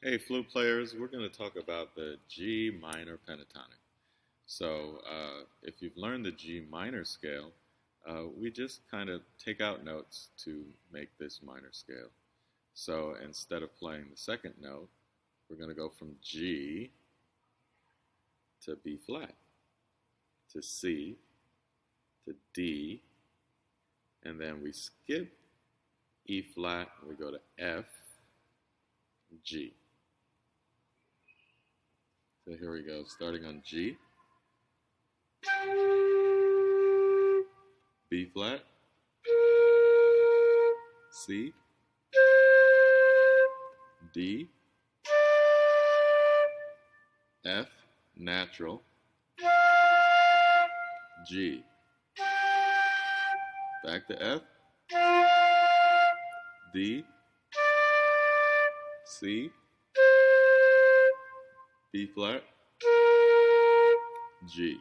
Hey, flute players, we're going to talk about the G minor pentatonic. So, if you've learned the G minor scale, we just kind of take out notes to make this minor scale. So, instead of playing the second note, we're going to go from G to B flat, to C, to D, and then we skip E flat, and we go to F, G. So here we go, starting on G, B flat, C, D, F, natural, G. Back to F, D, C, B flat, G.